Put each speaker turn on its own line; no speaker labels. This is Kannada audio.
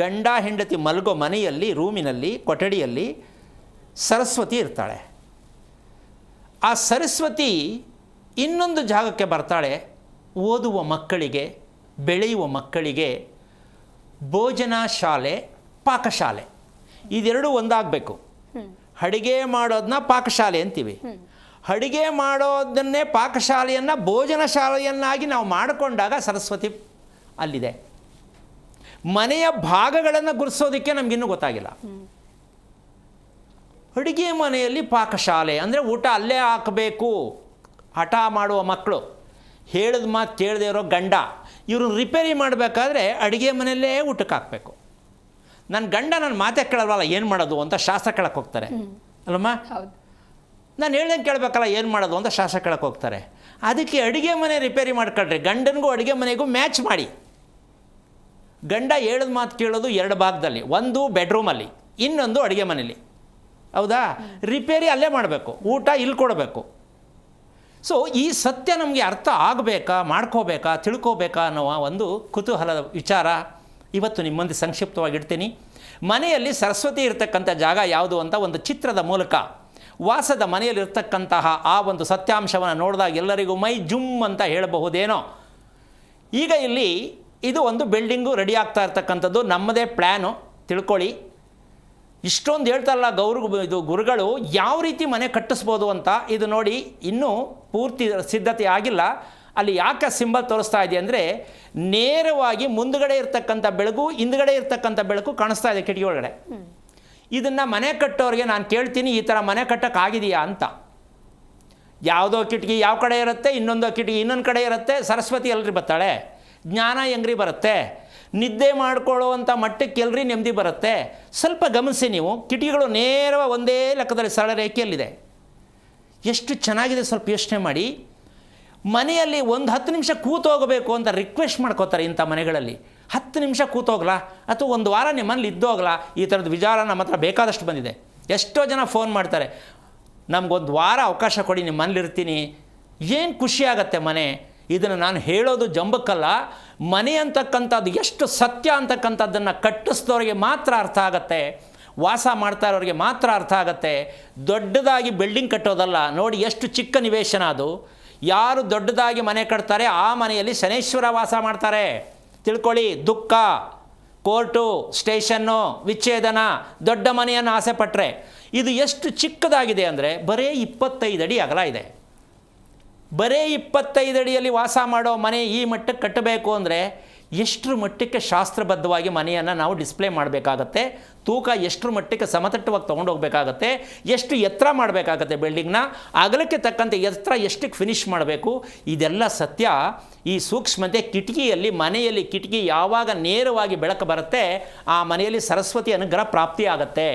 ಗಂಡ ಹೆಂಡತಿ ಮಲಗೋ ಮನೆಯಲ್ಲಿ, ರೂಮಿನಲ್ಲಿ, ಕೊಠಡಿಯಲ್ಲಿ ಸರಸ್ವತಿ ಇರ್ತಾಳೆ. ಆ ಸರಸ್ವತಿ ಇನ್ನೊಂದು ಜಾಗಕ್ಕೆ ಬರ್ತಾಳೆ. ಓದುವ ಮಕ್ಕಳಿಗೆ, ಬೆಳೆಯುವ ಮಕ್ಕಳಿಗೆ ಭೋಜನ ಶಾಲೆ, ಪಾಕಶಾಲೆ ಇದೆರಡೂ ಒಂದಾಗಬೇಕು. ಅಡುಗೆ ಮಾಡೋದನ್ನ ಪಾಕಶಾಲೆ ಅಂತೀವಿ. ಅಡುಗೆ ಮಾಡೋದನ್ನೇ ಪಾಕಶಾಲೆಯನ್ನು ಭೋಜನ ಶಾಲೆಯನ್ನಾಗಿ ನಾವು ಮಾಡಿಕೊಂಡಾಗ ಸರಸ್ವತಿ ಅಲ್ಲಿದೆ. ಮನೆಯ ಭಾಗಗಳನ್ನು ಗುರುತಿಸೋದಕ್ಕೆ ನಮಗಿನ್ನೂ ಗೊತ್ತಾಗಿಲ್ಲ. ಅಡುಗೆ ಮನೆಯಲ್ಲಿ ಪಾಕಶಾಲೆ ಅಂದರೆ ಊಟ ಅಲ್ಲೇ ಹಾಕಬೇಕು. ಹಠ ಮಾಡುವ ಮಕ್ಕಳು, ಹೇಳಿದ ಮಾತು ಕೇಳದೆ ಇರೋ ಗಂಡ, ಇವ್ರನ್ನ ರಿಪೇರಿ ಮಾಡಬೇಕಾದ್ರೆ ಅಡುಗೆ ಮನೆಯಲ್ಲೇ ಊಟಕ್ಕೆ ಹಾಕಬೇಕು. ನನ್ನ ಗಂಡ ನನ್ನ ಮಾತೇ ಕೇಳಲ್ವಲ್ಲ, ಏನು ಮಾಡೋದು ಅಂತ ಶಾಸ್ತ್ರ ಕೇಳಕ್ಕೆ ಹೋಗ್ತಾರೆ ಅಲ್ಲಮ್ಮ. ನಾನು ಹೇಳ್ದಂಗೆ ಕೇಳಬೇಕಲ್ಲ, ಏನು ಮಾಡೋದು ಅಂತ ಶಾಸ್ತ್ರ ಕೇಳಕ್ಕೆ ಹೋಗ್ತಾರೆ. ಅದಕ್ಕೆ ಅಡುಗೆ ಮನೆ ರಿಪೇರಿ ಮಾಡ್ಕೊಳ್ರಿ. ಗಂಡನಿಗೂ ಅಡುಗೆ ಮನೆಗೂ ಮ್ಯಾಚ್ ಮಾಡಿ. ಗಂಡ ಹೇಳಿದ ಮಾತು ಕೇಳೋದು ಎರಡು ಭಾಗದಲ್ಲಿ, ಒಂದು ಬೆಡ್ರೂಮಲ್ಲಿ, ಇನ್ನೊಂದು ಅಡುಗೆ ಮನೇಲಿ. ಹೌದಾ? ರಿಪೇರಿ ಅಲ್ಲೇ ಮಾಡಬೇಕು, ಊಟ ಇಲ್ಲಿ ಕೊಡಬೇಕು. ಸೊ ಈ ಸತ್ಯ ನಮಗೆ ಅರ್ಥ ಆಗಬೇಕಾ, ಮಾಡ್ಕೋಬೇಕಾ, ತಿಳ್ಕೋಬೇಕಾ ಅನ್ನೋ ಒಂದು ಕುತೂಹಲದ ವಿಚಾರ ಇವತ್ತು ನಿಮ್ಮೊಂದಿಗೆ ಸಂಕ್ಷಿಪ್ತವಾಗಿ ಇಡ್ತೀನಿ. ಮನೆಯಲ್ಲಿ ಸರಸ್ವತಿ ಇರತಕ್ಕಂಥ ಜಾಗ ಯಾವುದು ಅಂತ ಒಂದು ಚಿತ್ರದ ಮೂಲಕ ವಾಸದ ಮನೆಯಲ್ಲಿರ್ತಕ್ಕಂತಹ ಆ ಒಂದು ಸತ್ಯಾಂಶವನ್ನು ನೋಡಿದಾಗ ಎಲ್ಲರಿಗೂ ಮೈ ಜುಮ್ ಅಂತ ಹೇಳಬಹುದೇನೋ. ಈಗ ಇಲ್ಲಿ ಇದು ಒಂದು ಬಿಲ್ಡಿಂಗು ರೆಡಿ ಆಗ್ತಾ ಇರ್ತಕ್ಕಂಥದ್ದು, ನಮ್ಮದೇ ಪ್ಲ್ಯಾನು, ತಿಳ್ಕೊಳ್ಳಿ. ಇಷ್ಟೊಂದು ಹೇಳ್ತಾರಲ್ಲ ಗುರುಗಳು ಯಾವ ರೀತಿ ಮನೆ ಕಟ್ಟಿಸ್ಬೋದು ಅಂತ. ಇದು ನೋಡಿ, ಇನ್ನೂ ಪೂರ್ತಿ ಸಿದ್ಧತೆ ಆಗಿಲ್ಲ. ಅಲ್ಲಿ ಯಾಕೆ ಸಿಂಬಲ್ ತೋರಿಸ್ತಾ ಇದೆ ಅಂದರೆ, ನೇರವಾಗಿ ಮುಂದುಗಡೆ ಇರ್ತಕ್ಕಂಥ ಬೆಳಕು, ಹಿಂದುಗಡೆ ಇರ್ತಕ್ಕಂಥ ಬೆಳಕು ಕಾಣಿಸ್ತಾ ಇದೆ ಕಿಟಕಿ ಒಳಗಡೆ. ಇದನ್ನು ಮನೆ ಕಟ್ಟೋರಿಗೆ ನಾನು ಕೇಳ್ತೀನಿ, ಈ ಥರ ಮನೆ ಕಟ್ಟೋಕ್ಕಾಗಿದೆಯಾ ಅಂತ. ಯಾವುದೋ ಕಿಟಕಿ ಯಾವ ಕಡೆ ಇರುತ್ತೆ, ಇನ್ನೊಂದು ಕಿಟಕಿ ಇನ್ನೊಂದು ಕಡೆ ಇರುತ್ತೆ. ಸರಸ್ವತಿ ಎಲ್ರಿ ಬರ್ತಾಳೆ, ಜ್ಞಾನ ಹೆಂಗ್ರಿ ಬರುತ್ತೆ, ನಿದ್ದೆ ಮಾಡ್ಕೊಳ್ಳುವಂಥ ಮಟ್ಟಕ್ಕೆ ಎಲ್ರಿ ನೆಮ್ಮದಿ ಬರುತ್ತೆ. ಸ್ವಲ್ಪ ಗಮನಿಸಿ ನೀವು, ಕಿಟಕಿಗಳು ನೇರವಾಗಿ ಒಂದೇ ಲೆಕ್ಕದಲ್ಲಿ ಸರಳ ರೇಖೆಯಲ್ಲಿದೆ. ಎಷ್ಟು ಚೆನ್ನಾಗಿದೆ ಸ್ವಲ್ಪ ಯೋಚನೆ ಮಾಡಿ. ಮನೆಯಲ್ಲಿ ಒಂದು 10 ನಿಮಿಷ ಕೂತೋಗಬೇಕು ಅಂತ ರಿಕ್ವೆಸ್ಟ್ ಮಾಡ್ಕೋತಾರೆ ಇಂಥ ಮನೆಗಳಲ್ಲಿ. 10 ನಿಮಿಷ ಕೂತೋಗ್ಲಾ, ಅಥವಾ ಒಂದು ವಾರ ನಿಮ್ಮ ಮನೇಲಿ ಇದ್ದೋಗ್ಲಾ, ಈ ಥರದ ವಿಚಾರ ನಮ್ಮ ಹತ್ರ ಬೇಕಾದಷ್ಟು ಬಂದಿದೆ. ಎಷ್ಟೋ ಜನ ಫೋನ್ ಮಾಡ್ತಾರೆ, ನಮಗೊಂದು ವಾರ ಅವಕಾಶ ಕೊಡಿ, ನಿಮ್ಮ ಮನೇಲಿರ್ತೀನಿ. ಏನು ಖುಷಿಯಾಗತ್ತೆ ಮನೆ. ಇದನ್ನು ನಾನು ಹೇಳೋದು ಜಂಬಕ್ಕಲ್ಲ. ಮನೆ ಅಂತಕ್ಕಂಥದ್ದು ಎಷ್ಟು ಸತ್ಯ ಅಂತಕ್ಕಂಥದ್ದನ್ನು ಕಟ್ಟಿಸಿದವ್ರಿಗೆ ಮಾತ್ರ ಅರ್ಥ ಆಗುತ್ತೆ, ವಾಸ ಮಾಡ್ತಾ ಇರೋರಿಗೆ ಮಾತ್ರ ಅರ್ಥ ಆಗುತ್ತೆ. ದೊಡ್ಡದಾಗಿ ಬಿಲ್ಡಿಂಗ್ ಕಟ್ಟೋದಲ್ಲ. ನೋಡಿ ಎಷ್ಟು ಚಿಕ್ಕ ನಿವೇಶನ ಅದು. ಯಾರು ದೊಡ್ಡದಾಗಿ ಮನೆ ಕಟ್ತಾರೆ ಆ ಮನೆಯಲ್ಲಿ ಶನೇಶ್ವರ ವಾಸ ಮಾಡ್ತಾರೆ. ತಿಳ್ಕೊಳ್ಳಿ. ದುಃಖ, ಕೋರ್ಟು, ಸ್ಟೇಷನ್ನು, ವಿಚ್ಛೇದನ, ದೊಡ್ಡ ಮನೆಯನ್ನು ಆಸೆ ಪಟ್ಟರೆ. ಇದು ಎಷ್ಟು ಚಿಕ್ಕದಾಗಿದೆ ಅಂದರೆ ಬರೀ 25 ಅಡಿ ಅಗಲ ಇದೆ. ಬರೀ 25 ಅಡಿಯಲ್ಲಿ ವಾಸ ಮಾಡೋ ಮನೆ ಈ ಮಟ್ಟಕ್ಕೆ ಕಟ್ಟಬೇಕು ಅಂದರೆ ಎಷ್ಟರ ಮಟ್ಟಕ್ಕೆ ಶಾಸ್ತ್ರಬದ್ಧವಾಗಿ ಮನೆಯನ್ನು ನಾವು ಡಿಸ್ಪ್ಲೇ ಮಾಡಬೇಕಾಗತ್ತೆ, ತೂಕ ಎಷ್ಟರ ಮಟ್ಟಕ್ಕೆ ಸಮತಟ್ಟವಾಗಿ ತೊಗೊಂಡೋಗ್ಬೇಕಾಗತ್ತೆ, ಎಷ್ಟು ಎತ್ತರ ಮಾಡಬೇಕಾಗತ್ತೆ, ಬಿಲ್ಡಿಂಗ್ನ ಅಗಲಕ್ಕೆ ತಕ್ಕಂತೆ ಎತ್ತರ ಎಷ್ಟಕ್ಕೆ ಫಿನಿಷ್ ಮಾಡಬೇಕು. ಇದೆಲ್ಲ ಸತ್ಯ. ಈ ಸೂಕ್ಷ್ಮತೆ ಕಿಟಕಿಯಲ್ಲಿ, ಮನೆಯಲ್ಲಿ ಕಿಟಕಿ ಯಾವಾಗ ನೇರವಾಗಿ ಬೆಳಕು ಬರುತ್ತೆ ಆ ಮನೆಯಲ್ಲಿ ಸರಸ್ವತಿ ಅನುಗ್ರಹ ಪ್ರಾಪ್ತಿಯಾಗತ್ತೆ.